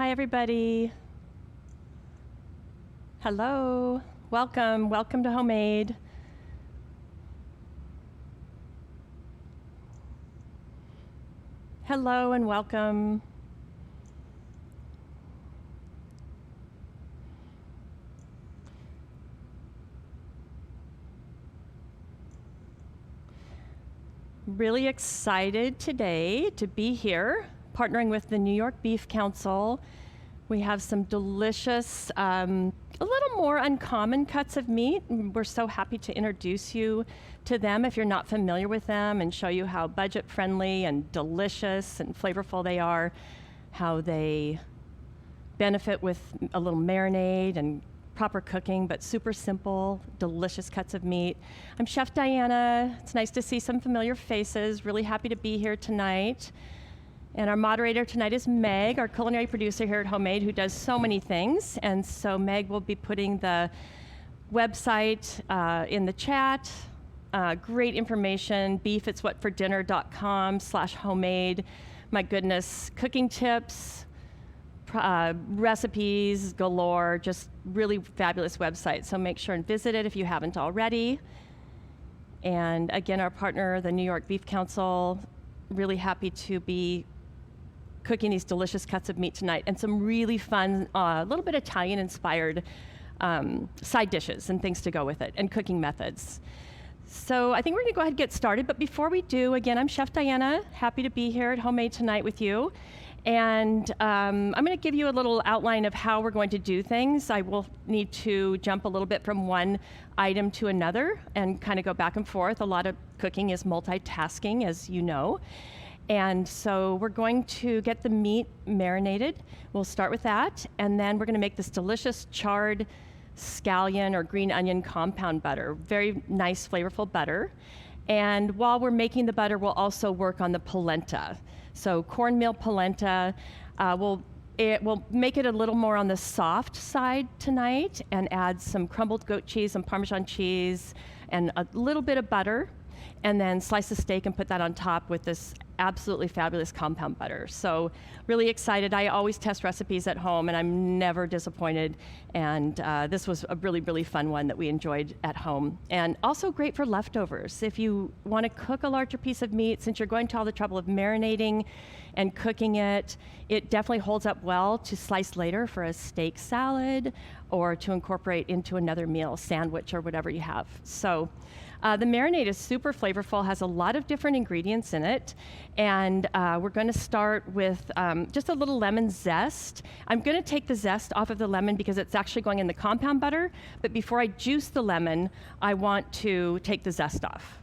Hi, everybody. Hello. Welcome to Homemade. Hello and welcome. Really excited today to be here, partnering with the New York Beef Council. We have some delicious, a little more uncommon cuts of meat. We're so happy to introduce you to them if you're not familiar with them and show you how budget-friendly and delicious and flavorful they are, how they benefit with a little marinade and proper cooking, but super simple, delicious cuts of meat. I'm Chef Diana. It's nice to see some familiar faces. Really happy to be here tonight. And our moderator tonight is Meg, our culinary producer here at Homemade, who does so many things. And so Meg will be putting the website in the chat. Great information, beefitswhatfordinner.com/homemade. My goodness, cooking tips, recipes galore, just really fabulous website. So make sure and visit it if you haven't already. And again, our partner, the New York Beef Council, really happy to be cooking these delicious cuts of meat tonight and some really fun, a little bit Italian-inspired side dishes and things to go with it and cooking methods. So I think we're gonna go ahead and get started, but before we do, again, I'm Chef Diana, happy to be here at Homemade tonight with you. And I'm going to give you a little outline of how we're going to do things. I will need to jump a little bit from one item to another and kind of go back and forth. A lot of cooking is multitasking, as you know. And so we're going to get the meat marinated. We'll start with that. And then we're going to make this delicious charred scallion or green onion compound butter. Very nice, flavorful butter. And while we're making the butter, we'll also work on the polenta. So cornmeal polenta, we'll make it a little more on the soft side tonight and add some crumbled goat cheese and Parmesan cheese and a little bit of butter, and then slice the steak and put that on top with this absolutely fabulous compound butter. So really excited. I always test recipes at home and I'm never disappointed. And this was a really, really fun one that we enjoyed at home. And also great for leftovers. If you want to cook a larger piece of meat, since you're going to all the trouble of marinating and cooking it, it definitely holds up well to slice later for a steak salad or to incorporate into another meal, sandwich or whatever you have. So the marinade is super flavorful, has a lot of different ingredients in it, and we're going to start with just a little lemon zest. I'm going to take the zest off of the lemon because it's actually going in the compound butter, but before I juice the lemon, I want to take the zest off.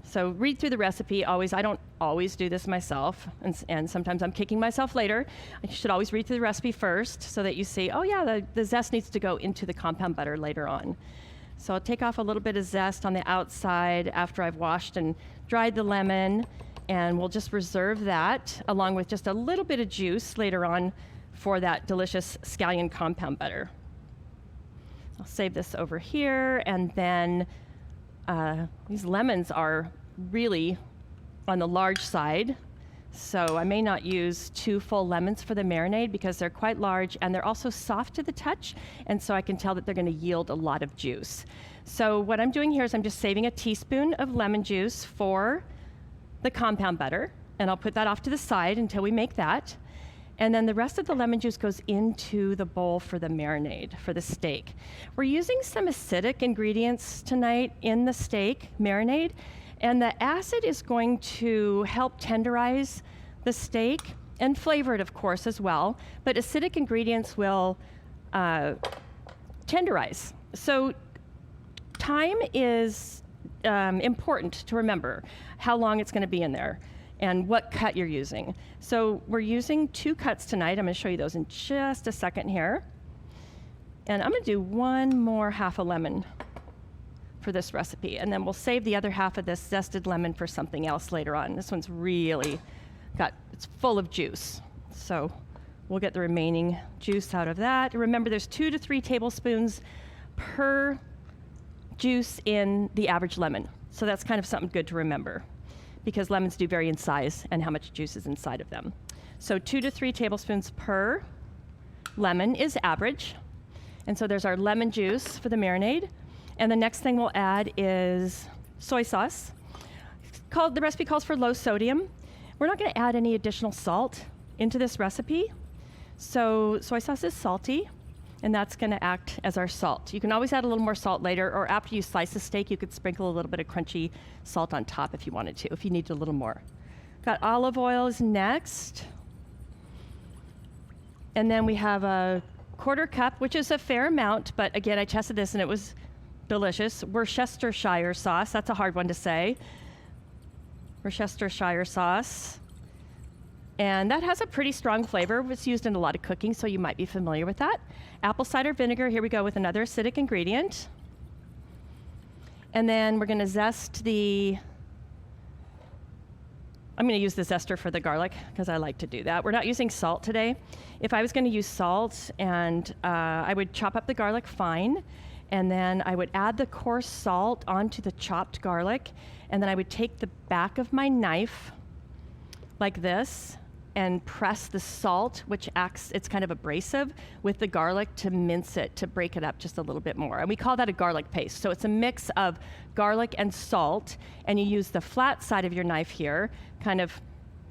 So read through the recipe always. I don't always do this myself, and sometimes I'm kicking myself later. You should always read through the recipe first so that you see, oh yeah, the zest needs to go into the compound butter later on. So I'll take off a little bit of zest on the outside after I've washed and dried the lemon, and we'll just reserve that along with just a little bit of juice later on for that delicious scallion compound butter. I'll save this over here, and then these lemons are really on the large side. So I may not use 2 full lemons for the marinade because they're quite large and they're also soft to the touch, and so I can tell that they're going to yield a lot of juice. So what I'm doing here is I'm just saving a teaspoon of lemon juice for the compound butter, and I'll put that off to the side until we make that. And then the rest of the lemon juice goes into the bowl for the marinade, for the steak. We're using some acidic ingredients tonight in the steak marinade, and the acid is going to help tenderize the steak and flavor it, of course, as well. But acidic ingredients will tenderize. So time is important to remember how long it's going to be in there and what cut you're using. So we're using 2 cuts tonight. I'm going to show you those in just a second here. And I'm going to do one more half a lemon for this recipe, and then we'll save the other half of this zested lemon for something else later on. This one's really it's full of juice. So we'll get the remaining juice out of that. Remember, there's 2 to 3 tablespoons per juice in the average lemon. So that's kind of something good to remember because lemons do vary in size and how much juice is inside of them. So 2 to 3 tablespoons per lemon is average. And so there's our lemon juice for the marinade. And the next thing we'll add is soy sauce. The recipe calls for low sodium. We're not going to add any additional salt into this recipe. So soy sauce is salty, and that's going to act as our salt. You can always add a little more salt later, or after you slice the steak, you could sprinkle a little bit of crunchy salt on top if you wanted to, if you need a little more. Got olive oil is next. And then we have a 1/4 cup, which is a fair amount, but again, I tested this and it was delicious. Worcestershire sauce, that's a hard one to say. Worcestershire sauce. And that has a pretty strong flavor. It's used in a lot of cooking, so you might be familiar with that. Apple cider vinegar, here we go with another acidic ingredient. And then we're gonna zest I'm gonna use the zester for the garlic because I like to do that. We're not using salt today. If I was gonna use salt, and I would chop up the garlic fine, and then I would add the coarse salt onto the chopped garlic, and then I would take the back of my knife like this and press the salt, which acts, it's kind of abrasive, with the garlic to mince it, to break it up just a little bit more. And we call that a garlic paste. So it's a mix of garlic and salt, and you use the flat side of your knife here, kind of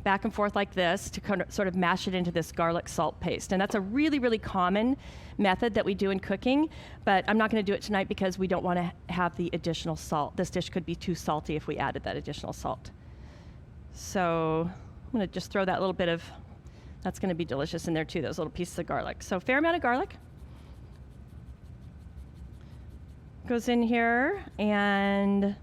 back and forth like this, to kind of sort of mash it into this garlic salt paste. And that's a really, really common method that we do in cooking, but I'm not gonna do it tonight because we don't wanna have the additional salt. This dish could be too salty if we added that additional salt. So I'm gonna just throw that little bit of, that's gonna be delicious in there too, those little pieces of garlic. So fair amount of garlic goes in here, and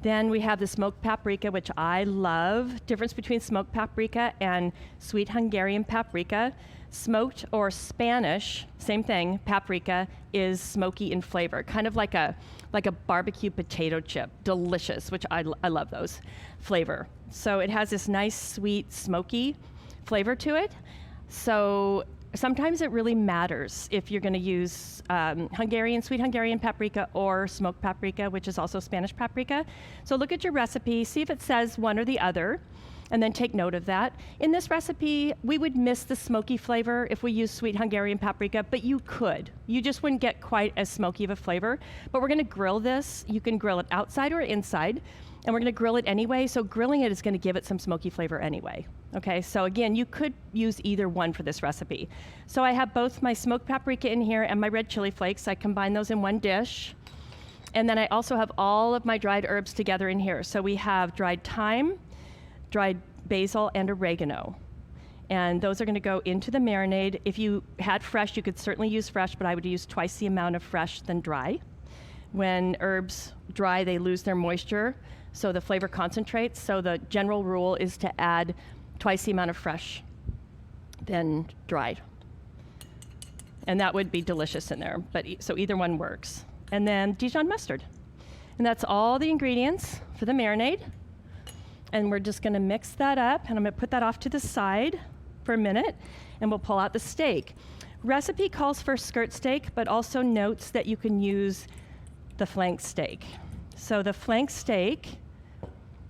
then we have the smoked paprika, which I love. Difference between smoked paprika and sweet Hungarian paprika. Smoked or Spanish, same thing, paprika is smoky in flavor, kind of like a barbecue potato chip, delicious, which I love those flavor. So it has this nice, sweet, smoky flavor to it. So sometimes it really matters if you're gonna use sweet Hungarian paprika or smoked paprika, which is also Spanish paprika. So look at your recipe, see if it says one or the other, and then take note of that. In this recipe, we would miss the smoky flavor if we use sweet Hungarian paprika, but you could. You just wouldn't get quite as smoky of a flavor. But we're gonna grill this. You can grill it outside or inside, and we're gonna grill it anyway, so grilling it is gonna give it some smoky flavor anyway. Okay, so again, you could use either one for this recipe. So I have both my smoked paprika in here and my red chili flakes. I combine those in one dish. And then I also have all of my dried herbs together in here. So we have dried thyme, dried basil, and oregano. And those are gonna go into the marinade. If you had fresh, you could certainly use fresh, but I would use twice the amount of fresh than dry. When herbs dry, they lose their moisture, so the flavor concentrates. So the general rule is to add twice the amount of fresh than dried. And that would be delicious in there, but so either one works. And then Dijon mustard. And that's all the ingredients for the marinade. And we're just gonna mix that up, and I'm gonna put that off to the side for a minute, and we'll pull out the steak. Recipe calls for skirt steak, but also notes that you can use the flank steak. So the flank steak,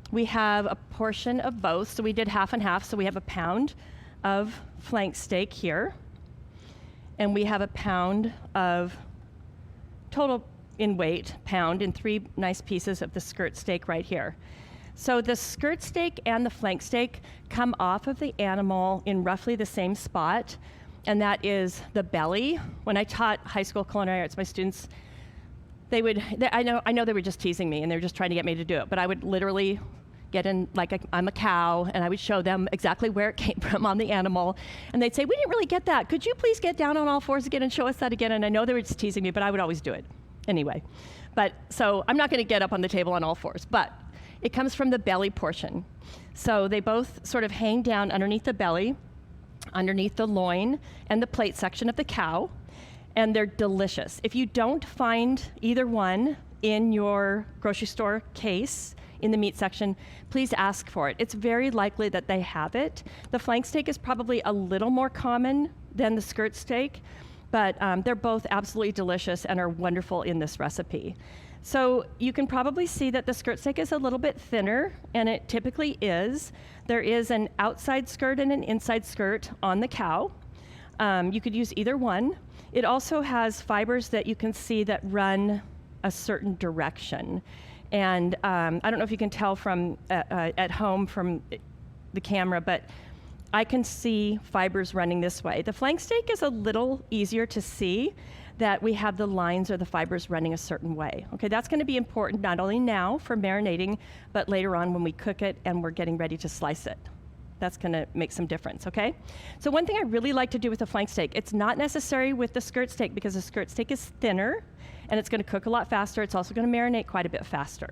we have a portion of both, so we did half and half, so we have a pound of flank steak here, and we have a pound of total in weight, pound in 3 nice pieces of the skirt steak right here. So the skirt steak and the flank steak come off of the animal in roughly the same spot, and that is the belly. When I taught high school culinary arts, my students, I know they were just teasing me and they were just trying to get me to do it, but I would literally get in like I'm a cow, and I would show them exactly where it came from on the animal, and they'd say, "We didn't really get that. Could you please get down on all fours again and show us that again?" And I know they were just teasing me, but I would always do it anyway. But so I'm not going to get up on the table on all fours, but it comes from the belly portion. So they both sort of hang down underneath the belly, underneath the loin, and the plate section of the cow, and they're delicious. If you don't find either one in your grocery store case, in the meat section, please ask for it. It's very likely that they have it. The flank steak is probably a little more common than the skirt steak, but they're both absolutely delicious and are wonderful in this recipe. So you can probably see that the skirt steak is a little bit thinner, and it typically is. There is an outside skirt and an inside skirt on the cow. You could use either one. It also has fibers that you can see that run a certain direction. And I don't know if you can tell from at home from the camera, but I can see fibers running this way. The flank steak is a little easier to see, that we have the lines or the fibers running a certain way. Okay, that's going to be important not only now for marinating, but later on when we cook it and we're getting ready to slice it. That's going to make some difference, okay? So one thing I really like to do with the flank steak, it's not necessary with the skirt steak because the skirt steak is thinner and it's going to cook a lot faster. It's also going to marinate quite a bit faster.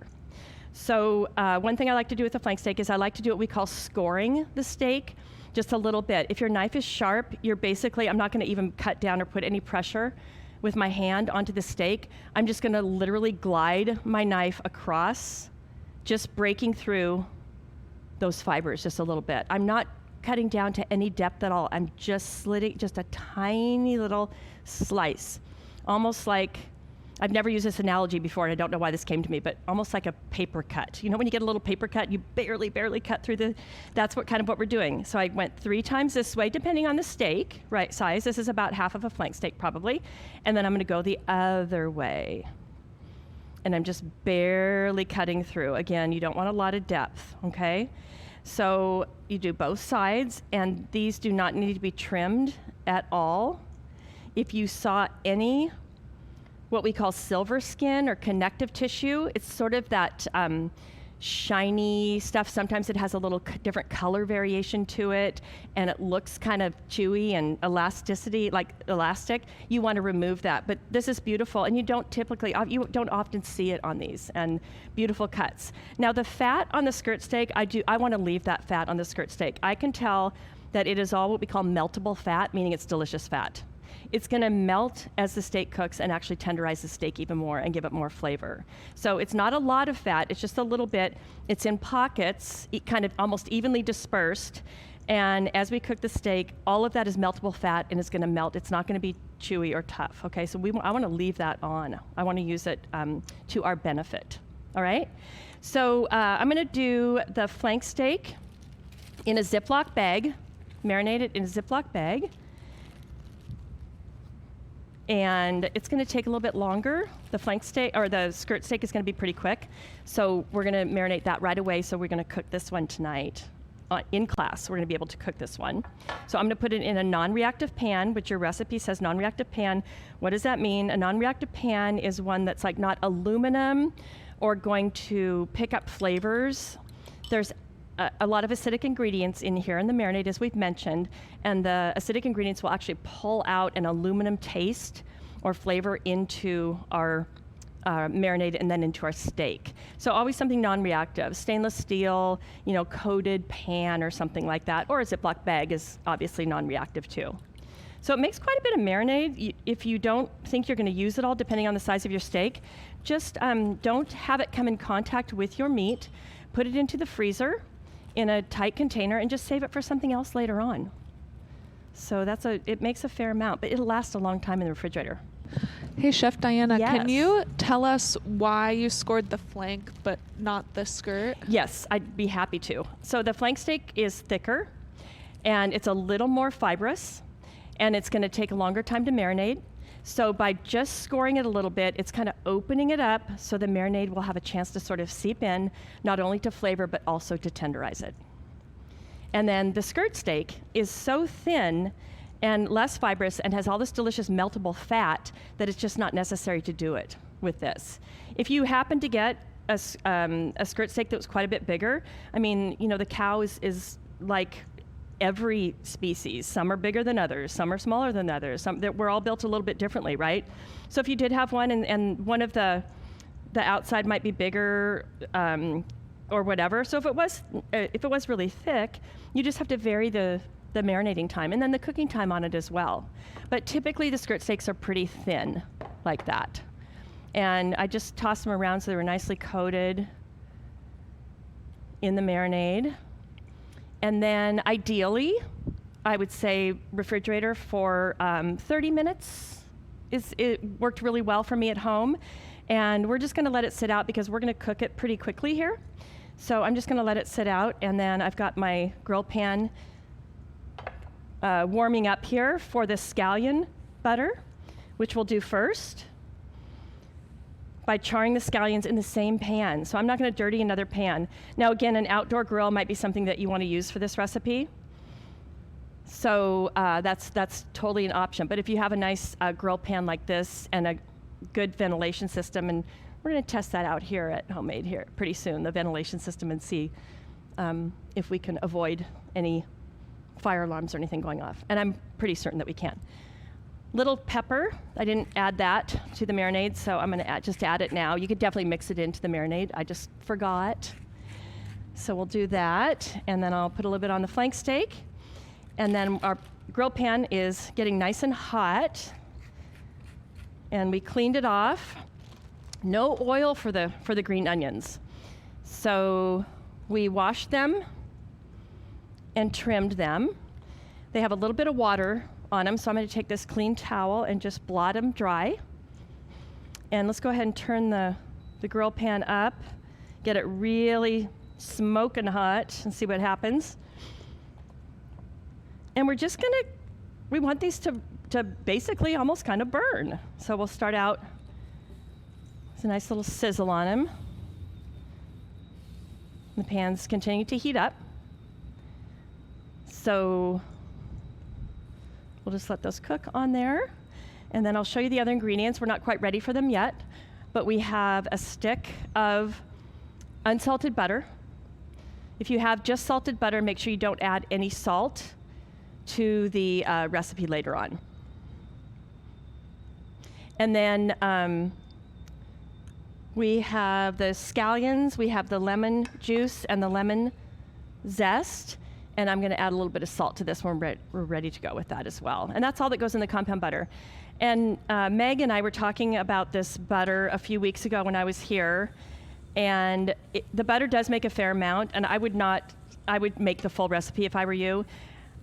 So one thing I like to do with the flank steak is I like to do what we call scoring the steak just a little bit. If your knife is sharp, you're basically, I'm not going to even cut down or put any pressure with my hand onto the steak. I'm just going to literally glide my knife across, just breaking through those fibers just a little bit. I'm not cutting down to any depth at all. I'm just slitting just a tiny little slice, almost like, I've never used this analogy before, and I don't know why this came to me, but almost like a paper cut. You know when you get a little paper cut, you barely cut through that's kind of what we're doing. So I went 3 times this way, depending on the steak, right size. This is about half of a flank steak probably. And then I'm gonna go the other way. And I'm just barely cutting through. Again, you don't want a lot of depth, okay? So you do both sides, and these do not need to be trimmed at all. If you saw any what we call silver skin or connective tissue, it's sort of that shiny stuff. Sometimes it has a little different color variation to it, and it looks kind of chewy and elasticity, like elastic. You want to remove that, but this is beautiful, and you don't often see it on these, and beautiful cuts. Now the fat on the skirt steak, I want to leave that fat on the skirt steak. I can tell that it is all what we call meltable fat, meaning it's delicious fat. It's going to melt as the steak cooks and actually tenderize the steak even more and give it more flavor. So it's not a lot of fat, it's just a little bit. It's in pockets, kind of almost evenly dispersed. And as we cook the steak, all of that is meltable fat and it's going to melt. It's not going to be chewy or tough. Okay, so I want to leave that on. I want to use it to our benefit. All right? So I'm going to do the flank steak in a Ziploc bag, marinate it in a Ziploc bag. And it's going to take a little bit longer. The flank steak or the skirt steak is going to be pretty quick. So we're going to marinate that right away. So we're going to cook this one tonight in class. We're going to be able to cook this one. So I'm going to put it in a non-reactive pan, which your recipe says non-reactive pan. What does that mean? A non-reactive pan is one that's like not aluminum or going to pick up flavors. There's a lot of acidic ingredients in here in the marinade, as we've mentioned, and the acidic ingredients will actually pull out an aluminum taste or flavor into our marinade and then into our steak. So always something non-reactive, stainless steel, coated pan or something like that, or a Ziploc bag is obviously non-reactive too. So it makes quite a bit of marinade. If you don't think you're going to use it all, depending on the size of your steak, just don't have it come in contact with your meat. Put it into the freezer in a tight container and just save it for something else later on. So it makes a fair amount, but it'll last a long time in the refrigerator. Hey, Chef Diana, Yes. Can you tell us why you scored the flank but not the skirt? Yes, I'd be happy to. So the flank steak is thicker and it's a little more fibrous and it's going to take a longer time to marinate. So by just scoring it a little bit, it's kind of opening it up so the marinade will have a chance to sort of seep in, not only to flavor, but also to tenderize it. And then the skirt steak is so thin and less fibrous and has all this delicious meltable fat that it's just not necessary to do it with this. If you happen to get a skirt steak that was quite a bit bigger, I mean, the cow is like every species. Some are bigger than others, some are smaller than others. We're all built a little bit differently, right? So if you did have one and one of the outside might be bigger or whatever, so if it was really thick, you just have to vary the marinating time and then the cooking time on it as well. But typically the skirt steaks are pretty thin like that. And I just tossed them around so they were nicely coated in the marinade. And then ideally, I would say refrigerator for 30 minutes. It worked really well for me at home. And we're just gonna let it sit out because we're gonna cook it pretty quickly here. So I'm just gonna let it sit out, and then I've got my grill pan warming up here for the scallion butter, which we'll do first by charring the scallions in the same pan. So I'm not gonna dirty another pan. Now again, an outdoor grill might be something that you wanna use for this recipe. So that's totally an option. But if you have a nice grill pan like this and a good ventilation system, and we're gonna test that out here at Homemade here pretty soon, the ventilation system, and see if we can avoid any fire alarms or anything going off. And I'm pretty certain that we can. Little pepper, I didn't add that to the marinade, so I'm gonna just add it now. You could definitely mix it into the marinade, I just forgot. So we'll do that, and then I'll put a little bit on the flank steak. And then our grill pan is getting nice and hot. And we cleaned it off. No oil for the green onions. So we washed them and trimmed them. They have a little bit of water on them, so I'm gonna take this clean towel and just blot them dry. And let's go ahead and turn the grill pan up, get it really smoking hot and see what happens. And we're just gonna, we want these to basically almost kind of burn. So we'll start out, there's a nice little sizzle on them. The pan's continuing to heat up. So we'll just let those cook on there. And then I'll show you the other ingredients. We're not quite ready for them yet, but we have a stick of unsalted butter. If you have just salted butter, make sure you don't add any salt to the recipe later on. And then we have the scallions, we have the lemon juice and the lemon zest, and I'm gonna add a little bit of salt to this one. We're ready to go with that as well. And that's all that goes in the compound butter. And Meg and I were talking about this butter a few weeks ago when I was here, and the butter does make a fair amount, and I would make the full recipe if I were you.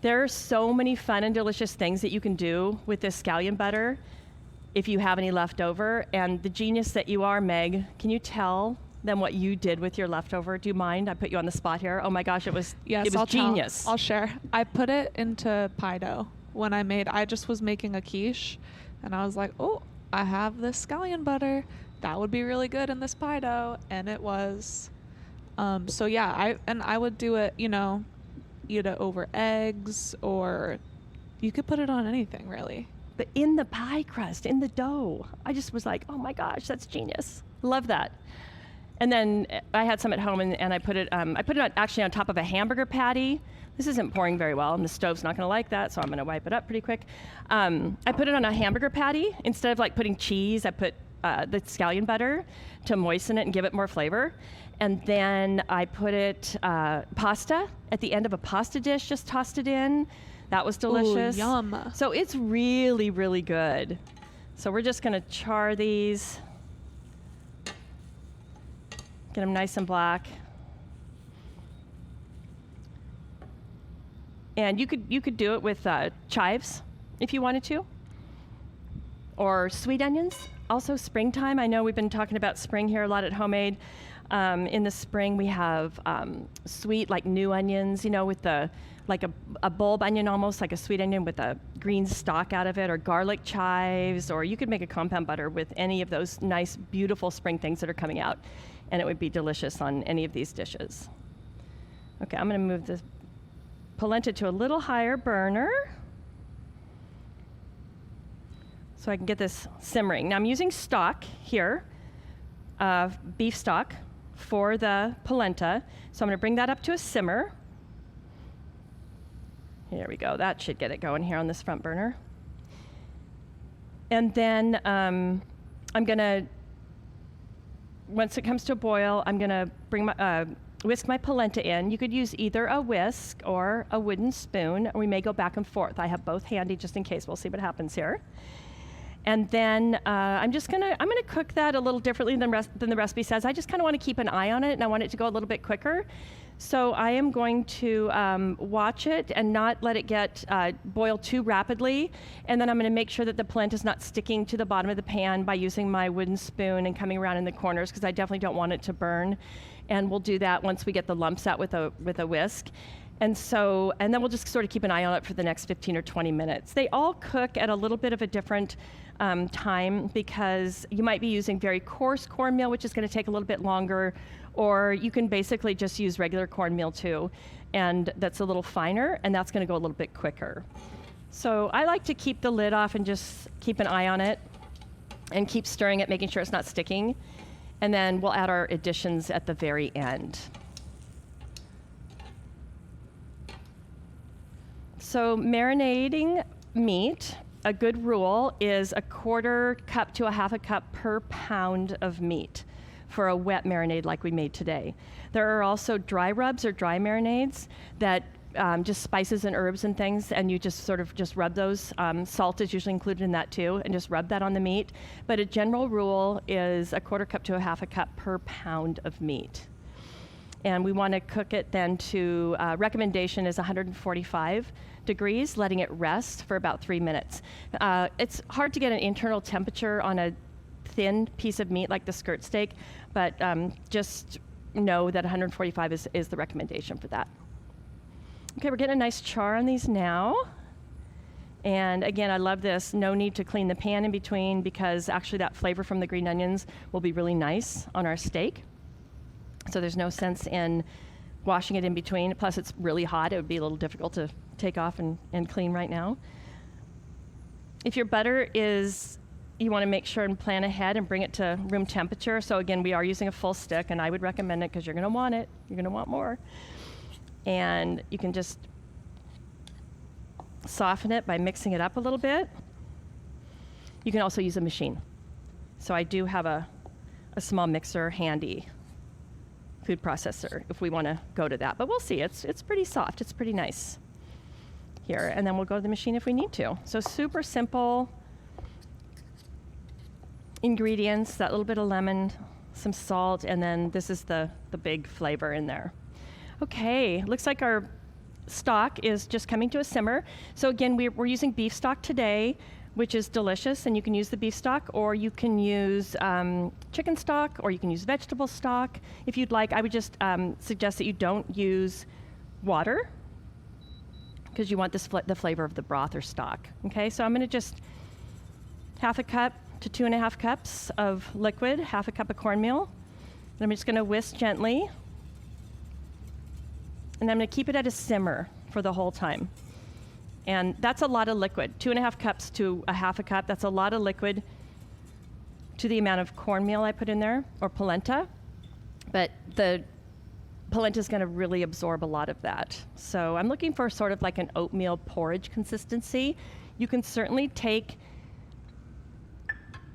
There are so many fun and delicious things that you can do with this scallion butter if you have any left over. And the genius that you are, Meg, can you tell them what you did with your leftover? Do you mind? I put you on the spot here. Oh my gosh, it was genius. I'll share. I put it into pie dough when I just was making a quiche, and I was like, oh, I have this scallion butter. That would be really good in this pie dough, and it was. So yeah, I would do it, eat it over eggs, or you could put it on anything really. But in the pie crust, in the dough, I just was like, oh my gosh, that's genius. Love that. And then I had some at home, and I put it actually on top of a hamburger patty. This isn't pouring very well, and the stove's not gonna like that, so I'm gonna wipe it up pretty quick. I put it on a hamburger patty. Instead of like putting cheese, I put the scallion butter to moisten it and give it more flavor. And then I put it, pasta, at the end of a pasta dish, just tossed it in. That was delicious. Ooh, yum. So it's really, really good. So we're just gonna char these. Get them nice and black. And you could do it with chives if you wanted to, or sweet onions. Also springtime. I know we've been talking about spring here a lot at Homemade. In the spring we have sweet, like new onions, with like a bulb onion, almost like a sweet onion with a green stalk out of it, or garlic chives, or you could make a compound butter with any of those nice, beautiful spring things that are coming out, and it would be delicious on any of these dishes. Okay, I'm gonna move the polenta to a little higher burner so I can get this simmering. Now I'm using stock here, beef stock for the polenta. So I'm gonna bring that up to a simmer. Here we go, that should get it going here on this front burner. And then I'm gonna, once it comes to a boil, I'm gonna whisk my polenta in. You could use either a whisk or a wooden spoon, or we may go back and forth. I have both handy just in case. We'll see what happens here. And then I'm gonna cook that a little differently than the recipe says. I just kind of want to keep an eye on it, and I want it to go a little bit quicker. So I am going to watch it and not let it get boiled too rapidly. And then I'm going to make sure that the polenta is not sticking to the bottom of the pan by using my wooden spoon and coming around in the corners, because I definitely don't want it to burn. And we'll do that once we get the lumps out with a whisk. And then we'll just sort of keep an eye on it for the next 15 or 20 minutes. They all cook at a little bit of a different time, because you might be using very coarse cornmeal, which is going to take a little bit longer, or you can basically just use regular cornmeal too, and that's a little finer, and that's going to go a little bit quicker. So I like to keep the lid off and just keep an eye on it and keep stirring it, making sure it's not sticking. And then we'll add our additions at the very end. So marinating meat, a good rule is 1/4 cup to 1/2 cup per pound of meat for a wet marinade like we made today. There are also dry rubs or dry marinades that just spices and herbs and things, and you just sort of just rub those. Salt is usually included in that too, and just rub that on the meat. But a general rule is 1/4 cup to 1/2 cup per pound of meat. And we want to cook it then to, recommendation is 145 degrees, letting it rest for about 3 minutes. It's hard to get an internal temperature on a thin piece of meat like the skirt steak, but just know that 145 is the recommendation for that. Okay, we're getting a nice char on these now. And again, I love this. No need to clean the pan in between, because actually that flavor from the green onions will be really nice on our steak. So there's no sense in washing it in between. Plus, it's really hot. It would be a little difficult to take off and clean right now. If your butter is, you want to make sure and plan ahead and bring it to room temperature. So again, we are using a full stick, and I would recommend it because you're going to want it. You're going to want more. And you can just soften it by mixing it up a little bit. You can also use a machine. So I do have a small mixer handy, food processor, if we want to go to that. But we'll see. It's pretty soft. It's pretty nice here. And then we'll go to the machine if we need to. So super simple ingredients, that little bit of lemon, some salt, and then this is the big flavor in there. Okay, looks like our stock is just coming to a simmer. So again, we're using beef stock today, which is delicious, and you can use the beef stock, or you can use chicken stock, or you can use vegetable stock. If you'd like, I would just suggest that you don't use water, because you want the flavor of the broth or stock. Okay, so I'm going to just 1/2 cup to 2.5 cups of liquid, 1/2 cup of cornmeal. And I'm just going to whisk gently. And I'm going to keep it at a simmer for the whole time. And that's a lot of liquid. 2.5 cups to 1/2 cup, that's a lot of liquid to the amount of cornmeal I put in there, or polenta. But the polenta is going to really absorb a lot of that. So I'm looking for sort of like an oatmeal porridge consistency. You can certainly take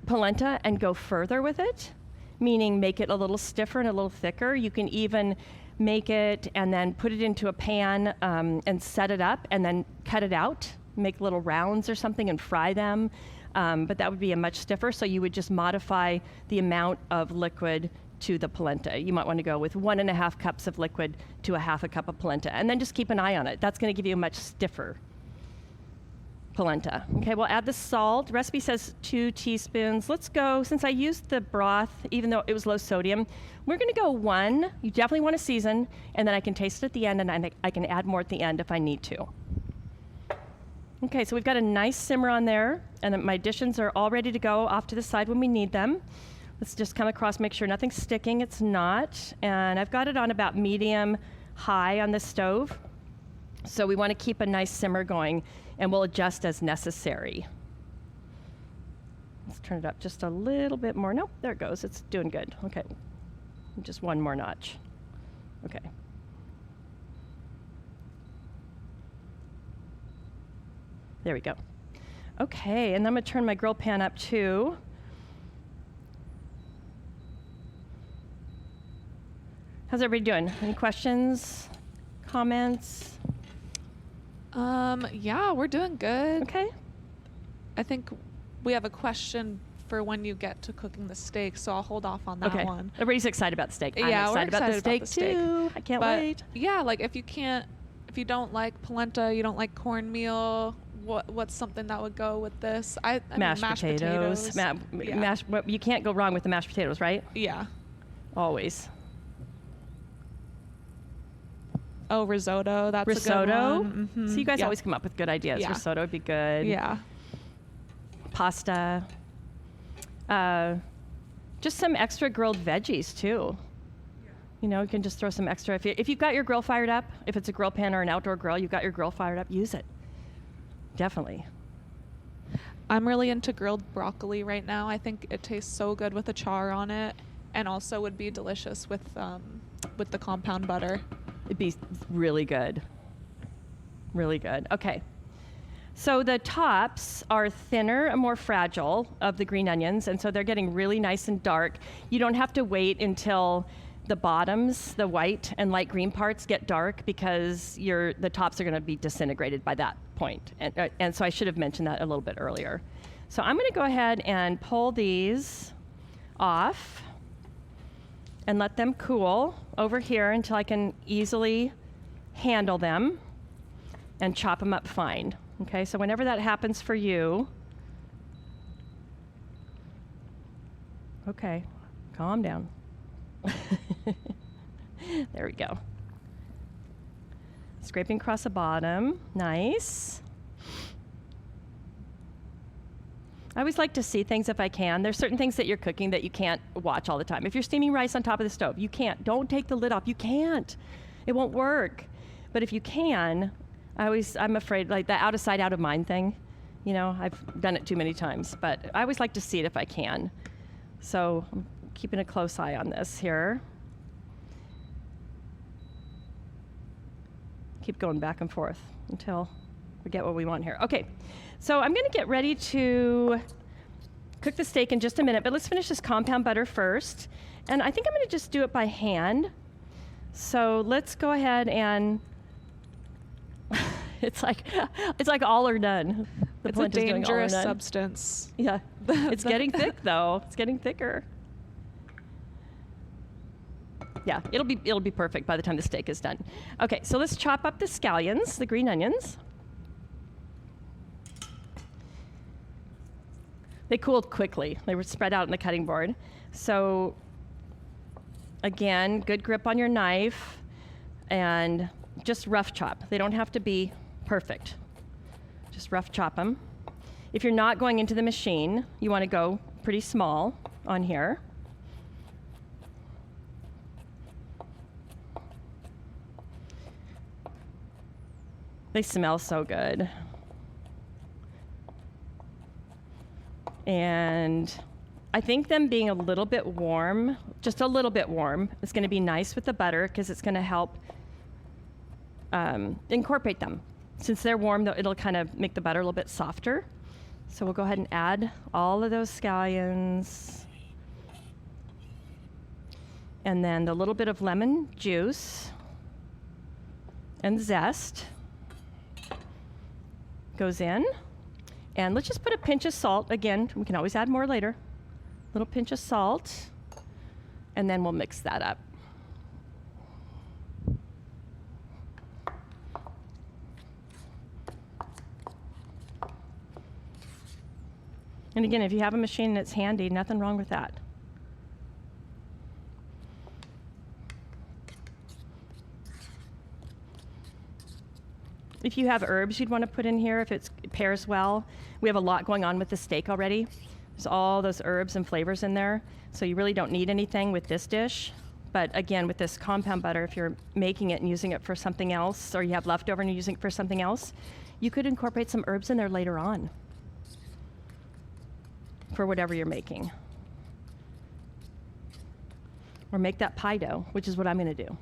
polenta and go further with it, meaning make it a little stiffer and a little thicker. You can even make it and then put it into a pan and set it up and then cut it out, make little rounds or something and fry them. But that would be a much stiffer, so you would just modify the amount of liquid to the polenta. You might want to go with 1.5 cups of liquid to 1/2 cup of polenta, and then just keep an eye on it. That's going to give you a much stiffer polenta. Okay, we'll add the salt. The recipe says 2 teaspoons. Let's go, since I used the broth, even though it was low sodium, we're going to go 1. You definitely want to season, and then I can taste it at the end, and I can add more at the end if I need to. Okay, so we've got a nice simmer on there, and my additions are all ready to go off to the side when we need them. Let's just come across, make sure nothing's sticking. It's not. And I've got it on about medium high on the stove. So we want to keep a nice simmer going, and we'll adjust as necessary. Let's turn it up just a little bit more. Nope, there it goes. It's doing good. Okay, just 1 more notch. Okay. There we go. Okay, and I'm going to turn my grill pan up too. How's everybody doing? Any questions, comments? Yeah, we're doing good. Okay. I think we have a question for when you get to cooking the steak, so I'll hold off on that one. Everybody's excited about the steak. Yeah, I'm we're excited about the steak steak too. I can't But wait. yeah, like if you don't like polenta, you don't like cornmeal, what's something that would go with this? I mean, mashed potatoes. You can't go wrong with the mashed potatoes, right? Yeah. Always. Oh, risotto. That's risotto. A good one. Mm-hmm. So you guys always come up with good ideas. Yeah. Risotto would be good. Yeah. Pasta. Just some extra grilled veggies too. You know, you can just throw some extra. If you've got your grill fired up, if it's a grill pan or an outdoor grill, you've got your grill fired up, use it. Definitely. I'm really into grilled broccoli right now. I think it tastes so good with a char on it, and also would be delicious with the compound butter. It'd be really good. Really good. Okay. So the tops are thinner and more fragile of the green onions, and so they're getting really nice and dark. You don't have to wait until the bottoms, the white and light green parts, get dark, because the tops are going to be disintegrated by that point. And so I should have mentioned that a little bit earlier. So I'm going to go ahead and pull these off and let them cool over here until I can easily handle them and chop them up fine. Okay, so whenever that happens for you, okay, calm down. There we go. Scraping across the bottom, nice. I always like to see things if I can. There's certain things that you're cooking that you can't watch all the time. If you're steaming rice on top of the stove, you can't. Don't take the lid off. You can't. It won't work. But if you can, I'm afraid, like the out of sight, out of mind thing. You know, I've done it too many times, but I always like to see it if I can. So I'm keeping a close eye on this here. Keep going back and forth until we get what we want here. Okay, so I'm going to get ready to cook the steak in just a minute, but let's finish this compound butter first. And I think I'm going to just do it by hand. So let's go ahead and it's like all or none. It's a dangerous substance. Yeah, it's getting thick though. It's getting thicker. Yeah, it'll be perfect by the time the steak is done. Okay, so let's chop up the scallions, the green onions. They cooled quickly. They were spread out on the cutting board. So again, good grip on your knife and just rough chop. They don't have to be perfect. Just rough chop them. If you're not going into the machine, you want to go pretty small on here. They smell so good. And I think them being a little bit warm, just a little bit warm, is going to be nice with the butter because it's going to help incorporate them. Since they're warm, it'll kind of make the butter a little bit softer. So we'll go ahead and add all of those scallions. And then the little bit of lemon juice and zest goes in. And let's just put a pinch of salt. Again, we can always add more later. A little pinch of salt. And then we'll mix that up. And again, if you have a machine that's handy, nothing wrong with that. If you have herbs you'd want to put in here, if it pairs well. We have a lot going on with the steak already. There's all those herbs and flavors in there, so you really don't need anything with this dish. But again, with this compound butter, if you're making it and using it for something else, or you have leftover and you're using it for something else, you could incorporate some herbs in there later on for whatever you're making. Or make that pie dough, which is what I'm going to do.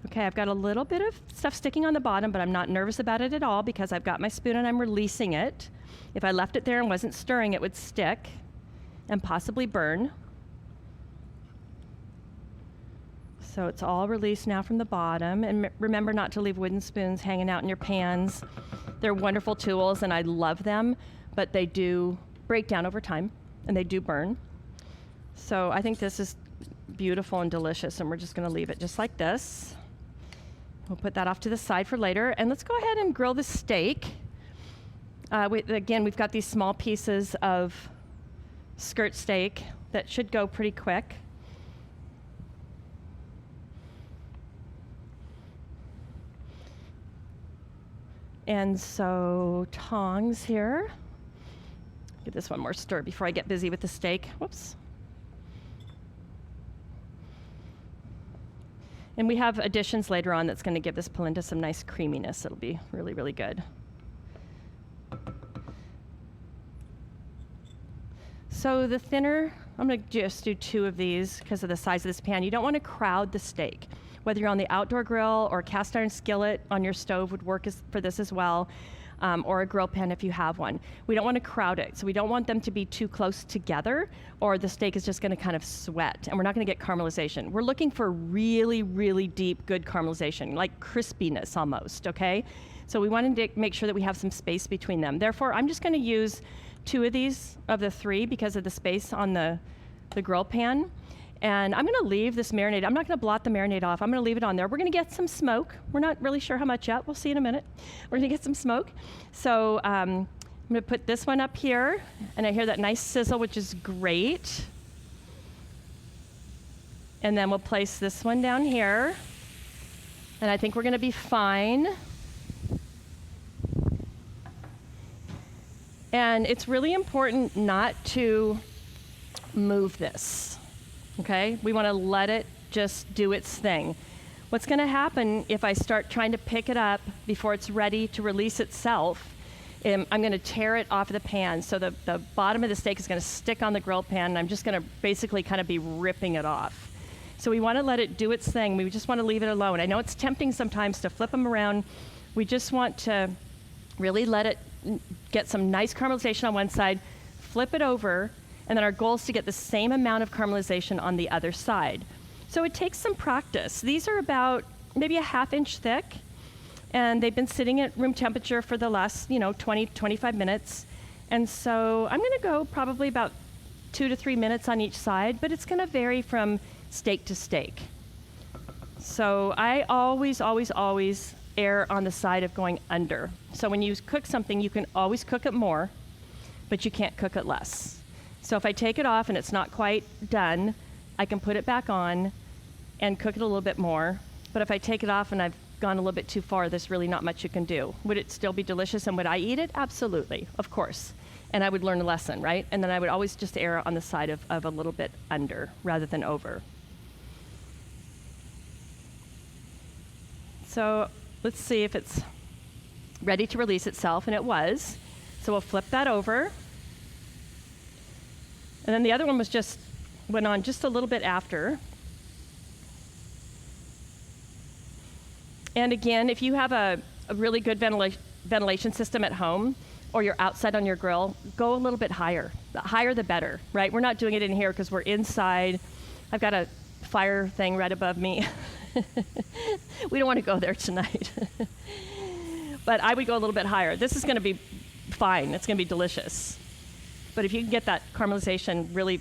Okay, I've got a little bit of stuff sticking on the bottom, but I'm not nervous about it at all because I've got my spoon and I'm releasing it. If I left it there and wasn't stirring, it would stick and possibly burn. So it's all released now from the bottom. And remember not to leave wooden spoons hanging out in your pans. They're wonderful tools and I love them, but they do break down over time and they do burn. So I think this is beautiful and delicious, and we're just going to leave it just like this. We'll put that off to the side for later, and let's go ahead and grill the steak. Again, we've got these small pieces of skirt steak that should go pretty quick. And so tongs here. Give this one more stir before I get busy with the steak. Whoops. And we have additions later on that's going to give this polenta some nice creaminess. It'll be really, really good. So the thinner, I'm going to just do 2 of these because of the size of this pan. You don't want to crowd the steak. Whether you're on the outdoor grill or cast iron skillet on your stove would work for this as well, or a grill pan if you have one. We don't want to crowd it, so we don't want them to be too close together, or the steak is just going to kind of sweat, and we're not going to get caramelization. We're looking for really, really deep, good caramelization, like crispiness almost, okay? So we want to make sure that we have some space between them. Therefore, I'm just going to use 2 of these of the 3 because of the space on the grill pan. And I'm going to leave this marinade. I'm not going to blot the marinade off. I'm going to leave it on there. We're going to get some smoke. We're not really sure how much yet. We'll see in a minute. We're going to get some smoke. So I'm going to put this one up here. And I hear that nice sizzle, which is great. And then we'll place this one down here. And I think we're going to be fine. And it's really important not to move this. Okay, we want to let it just do its thing. What's going to happen if I start trying to pick it up before it's ready to release itself, I'm going to tear it off of the pan. So the bottom of the steak is going to stick on the grill pan, and I'm just going to basically kind of be ripping it off. So we want to let it do its thing. We just want to leave it alone. I know it's tempting sometimes to flip them around. We just want to really let it get some nice caramelization on one side, flip it over, and then our goal is to get the same amount of caramelization on the other side. So it takes some practice. These are about maybe a 1/2 inch thick, and they've been sitting at room temperature for the last 20, 25 minutes. And so I'm going to go probably about 2 to 3 minutes on each side, but it's going to vary from steak to steak. So I always, always, always err on the side of going under. So when you cook something, you can always cook it more, but you can't cook it less. So if I take it off and it's not quite done, I can put it back on and cook it a little bit more. But if I take it off and I've gone a little bit too far, there's really not much you can do. Would it still be delicious, and would I eat it? Absolutely, of course. And I would learn a lesson, right? And then I would always just err on the side of a little bit under rather than over. So let's see if it's ready to release itself, and it was. So we'll flip that over. And then the other one went on just a little bit after. And again, if you have a really good ventilation system at home, or you're outside on your grill, go a little bit higher. The higher the better, right? We're not doing it in here because we're inside. I've got a fire thing right above me. We don't want to go there tonight. But I would go a little bit higher. This is going to be fine. It's going to be delicious. But if you can get that caramelization really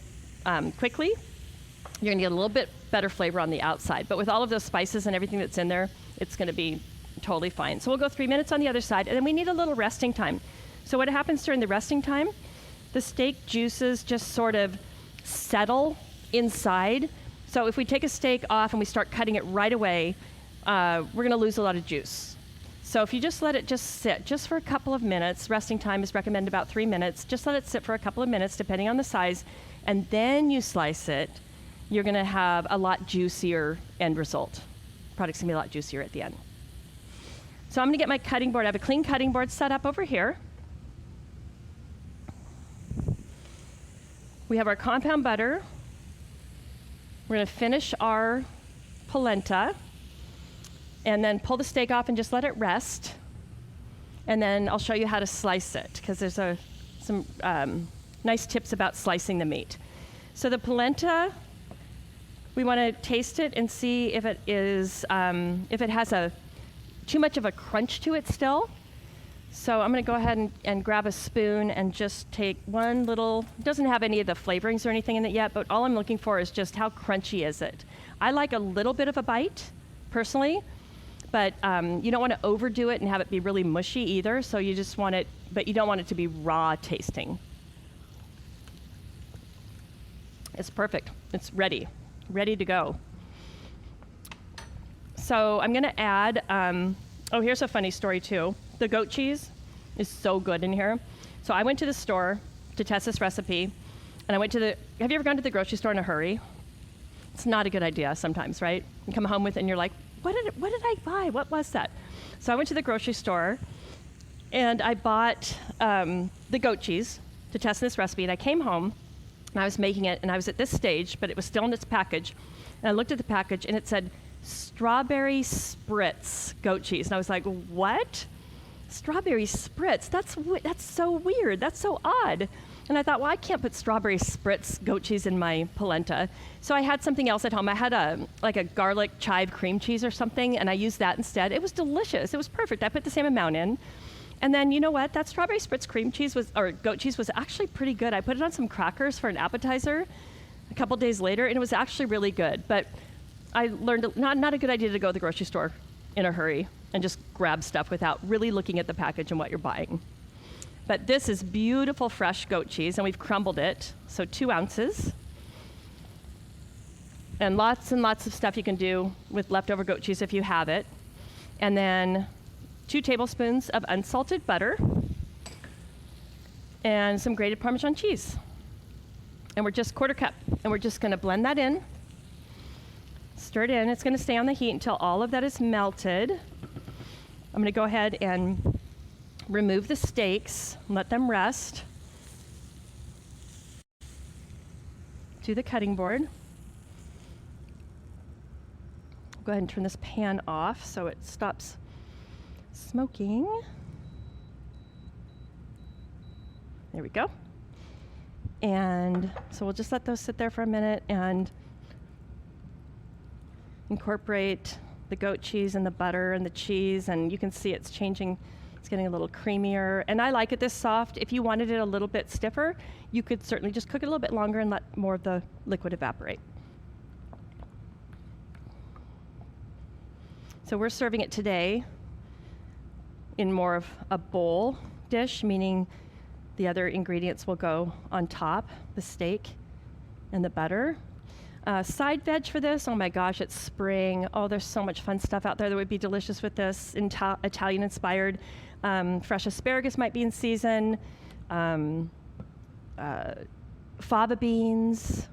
quickly, you're going to get a little bit better flavor on the outside. But with all of those spices and everything that's in there, it's going to be totally fine. So we'll go 3 minutes on the other side, and then we need a little resting time. So what happens during the resting time, the steak juices just sort of settle inside. So if we take a steak off and we start cutting it right away, we're going to lose a lot of juice. So if you just let it just sit just for a couple of minutes, resting time is recommended about 3 minutes, just let it sit for a couple of minutes depending on the size, and then you slice it, you're going to have a lot juicier end result. Product's going to be a lot juicier at the end. So I'm going to get my cutting board. I have a clean cutting board set up over here. We have our compound butter. We're going to finish our polenta, and then pull the steak off and just let it rest. And then I'll show you how to slice it, because there's some nice tips about slicing the meat. So the polenta, we want to taste it and see if it is if it has too much of a crunch to it still. So I'm going to go ahead and grab a spoon and just take one little, it doesn't have any of the flavorings or anything in it yet, but all I'm looking for is just how crunchy is it. I like a little bit of a bite, personally, but you don't want to overdo it and have it be really mushy either, so you just want it, but you don't want it to be raw tasting. It's perfect. It's ready to go. So I'm going to add, oh, here's a funny story too. The goat cheese is so good in here. So I went to the store to test this recipe, and I went to have you ever gone to the grocery store in a hurry? It's not a good idea sometimes, right? You come home with it and you're like, what did I buy? What was that? So I went to the grocery store and I bought the goat cheese to test this recipe, and I came home and I was making it, and I was at this stage, but it was still in its package. And I looked at the package and it said, strawberry spritz goat cheese. And I was like, what? Strawberry spritz? That's so weird. That's so odd. And I thought, well, I can't put strawberry spritz goat cheese in my polenta. So I had something else at home. I had like a garlic chive cream cheese or something, and I used that instead. It was delicious. It was perfect. I put the same amount in. And then, you know what? That strawberry spritz cream cheese or goat cheese was actually pretty good. I put it on some crackers for an appetizer a couple days later, and it was actually really good. But I learned not a good idea to go to the grocery store in a hurry and just grab stuff without really looking at the package and what you're buying. But this is beautiful fresh goat cheese, and we've crumbled it, so 2 ounces. And lots of stuff you can do with leftover goat cheese if you have it. And then 2 tablespoons of unsalted butter and some grated Parmesan cheese. And we're just 1/4 cup, and we're just gonna blend that in. Stir it in. It's going to stay on the heat until all of that is melted. I'm going to go ahead and remove the steaks and let them rest. To the cutting board. Go ahead and turn this pan off so it stops smoking. There we go. And so we'll just let those sit there for a minute and incorporate the goat cheese and the butter and the cheese, and you can see it's changing. It's getting a little creamier, and I like it this soft. If you wanted it a little bit stiffer, you could certainly just cook it a little bit longer and let more of the liquid evaporate. So we're serving it today in more of a bowl dish, meaning the other ingredients will go on top, the steak and the butter. Side veg for this, oh my gosh, it's spring. Oh, there's so much fun stuff out there that would be delicious with this. Italian-inspired fresh asparagus might be in season. Fava beans,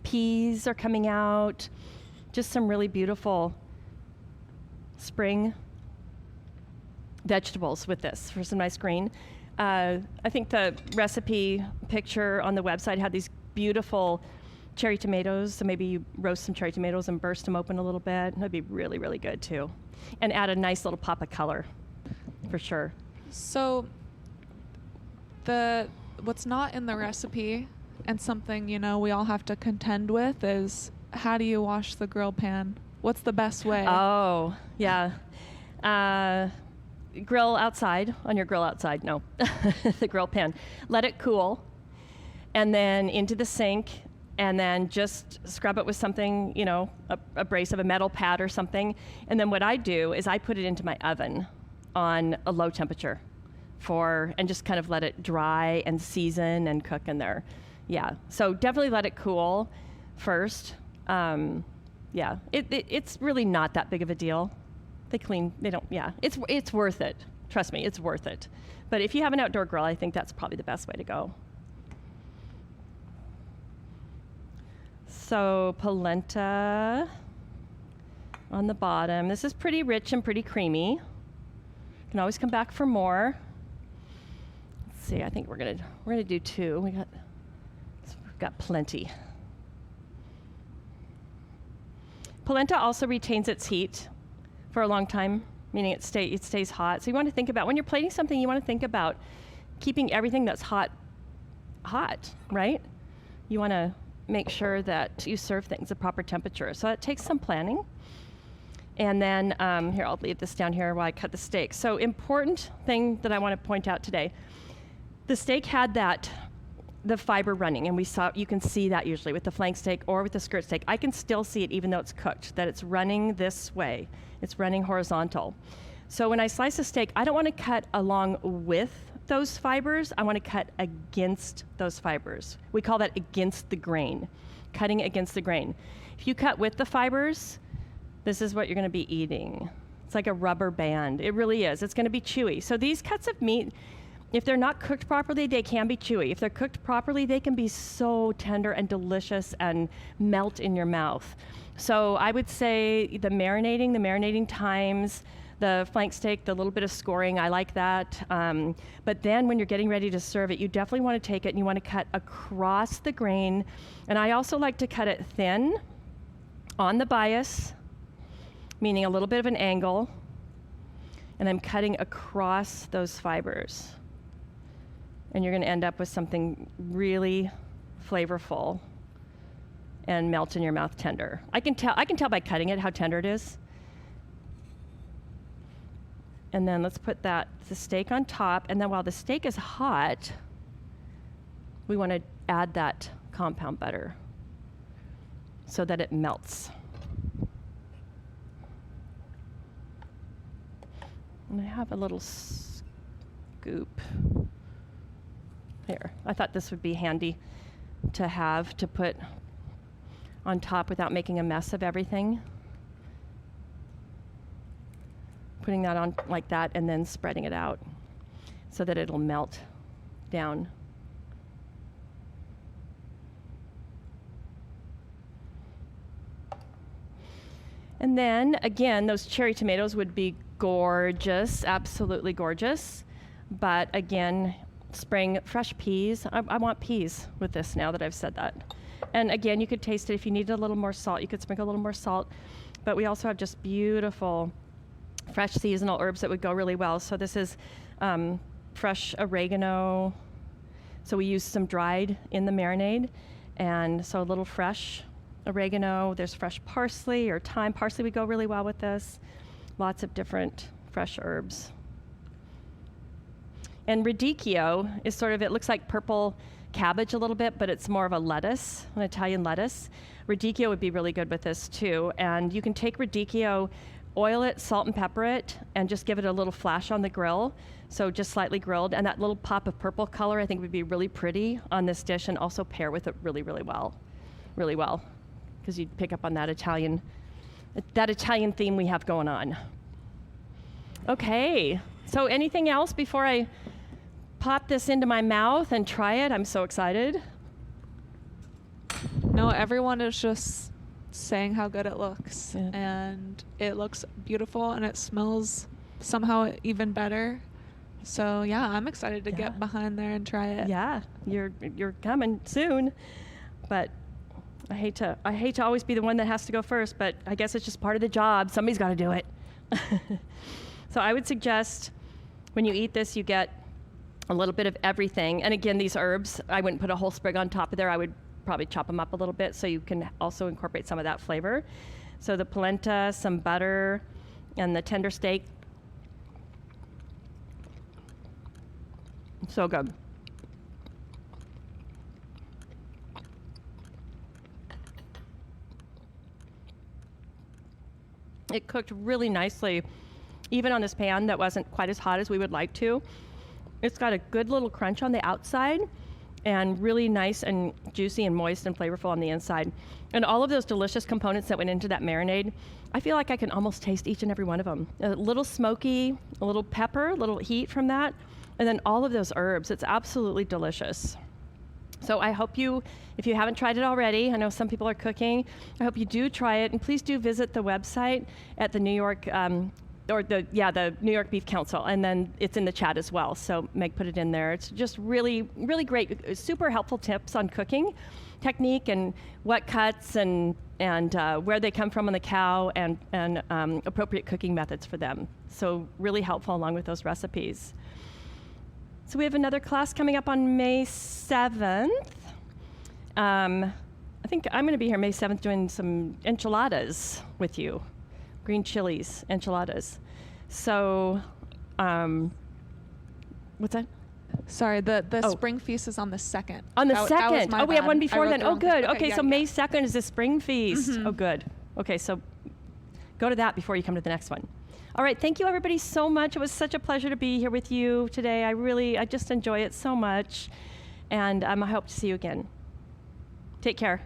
peas are coming out. Just some really beautiful spring vegetables with this for some nice green. I think the recipe picture on the website had these beautiful cherry tomatoes, so maybe you roast some cherry tomatoes and burst them open a little bit. That'd be really, really good too. And add a nice little pop of color, for sure. So what's not in the recipe, and something, you know, we all have to contend with, is how do you wash the grill pan? What's the best way? Oh, yeah. Grill outside, on your grill outside, no. The grill pan. Let it cool, and then into the sink, and then just scrub it with something, you know, abrasive, a metal pad or something. And then what I do is I put it into my oven on a low temperature and just kind of let it dry and season and cook in there. Yeah, so definitely let it cool first. Yeah, it's really not that big of a deal. It's worth it. Trust me, it's worth it. But if you have an outdoor grill, I think that's probably the best way to go. So polenta on the bottom. This is pretty rich and pretty creamy. You can always come back for more. Let's see, I think we're gonna do 2. We've got plenty. Polenta also retains its heat for a long time, meaning it stays hot. So you want to think about, when you're plating something, you want to think about keeping everything that's hot, right? You want to make sure that you serve things at proper temperature. So it takes some planning. And then, here, I'll leave this down here while I cut the steak. So important thing that I want to point out today. The steak had the fiber running, and you can see that usually with the flank steak or with the skirt steak. I can still see it even though it's cooked, that it's running this way. It's running horizontal. So when I slice a steak, I don't want to cut along with those fibers. I want to cut against those fibers. We call that against the grain, cutting against the grain. If you cut with the fibers, this is what you're going to be eating. It's like a rubber band. It really is. It's going to be chewy. So these cuts of meat, if they're not cooked properly, they can be chewy. If they're cooked properly, they can be so tender and delicious and melt in your mouth. So I would say the marinating times, the flank steak, the little bit of scoring, I like that. But then when you're getting ready to serve it, you definitely want to take it and you want to cut across the grain. And I also like to cut it thin on the bias, meaning a little bit of an angle. And I'm cutting across those fibers. And you're going to end up with something really flavorful and melt in your mouth tender. I can tell by cutting it how tender it is. And then let's put the steak on top. And then while the steak is hot, we want to add that compound butter so that it melts. And I have a little scoop here. I thought this would be handy to have to put on top without making a mess of everything. Putting that on like that and then spreading it out so that it'll melt down. And then again, those cherry tomatoes would be gorgeous, absolutely gorgeous. But again, spraying fresh peas. I want peas with this now that I've said that. And again, you could taste it. If you needed a little more salt, you could sprinkle a little more salt. But we also have just beautiful fresh seasonal herbs that would go really well. So this is fresh oregano. So we use some dried in the marinade. And so a little fresh oregano. There's fresh parsley or thyme. Parsley would go really well with this. Lots of different fresh herbs. And radicchio is sort of, it looks like purple cabbage a little bit, but it's more of a lettuce, an Italian lettuce. Radicchio would be really good with this too. And you can take radicchio, oil it, salt and pepper it, and just give it a little flash on the grill. So just slightly grilled. And that little pop of purple color I think would be really pretty on this dish and also pair with it really, really well. Really well. Because you'd pick up on that Italian theme we have going on. Okay. So anything else before I pop this into my mouth and try it? I'm so excited. No, everyone is just saying how good it looks. Yeah. And it looks beautiful and it smells somehow even better. So yeah, I'm excited to get behind there and try it. Yeah, you're coming soon. But I hate to always be the one that has to go first, but I guess it's just part of the job. Somebody's got to do it. So I would suggest when you eat this, you get a little bit of everything. And again, these herbs, I wouldn't put a whole sprig on top of there. I would probably chop them up a little bit so you can also incorporate some of that flavor. So the polenta, some butter, and the tender steak. So good. It cooked really nicely, even on this pan that wasn't quite as hot as we would like to. It's got a good little crunch on the outside and really nice and juicy and moist and flavorful on the inside. And all of those delicious components that went into that marinade, I feel like I can almost taste each and every one of them. A little smoky, a little pepper, a little heat from that, and then all of those herbs. It's absolutely delicious. So I hope you, if you haven't tried it already, I know some people are cooking, I hope you do try it, and please do visit the website at the New York, the New York Beef Council, and then it's in the chat as well, so Meg put it in there. It's just really, really great, super helpful tips on cooking technique and what cuts and where they come from on the cow and appropriate cooking methods for them. So really helpful along with those recipes. So we have another class coming up on May 7th. I think I'm going to be here May 7th doing some enchiladas with you. green chilies, enchiladas. So, what's that? Sorry, the Oh. Spring Feast is on the 2nd. On the That was 2nd. my Oh, we have bad. one I before wrote then. the Oh, wrong good. thing. Okay, yeah, so yeah. May 2nd is the Spring Feast. Mhm. Oh, good. Okay, so go to that before you come to the next one. All right, thank you everybody so much. It was such a pleasure to be here with you today. I just enjoy it so much. And I hope to see you again. Take care.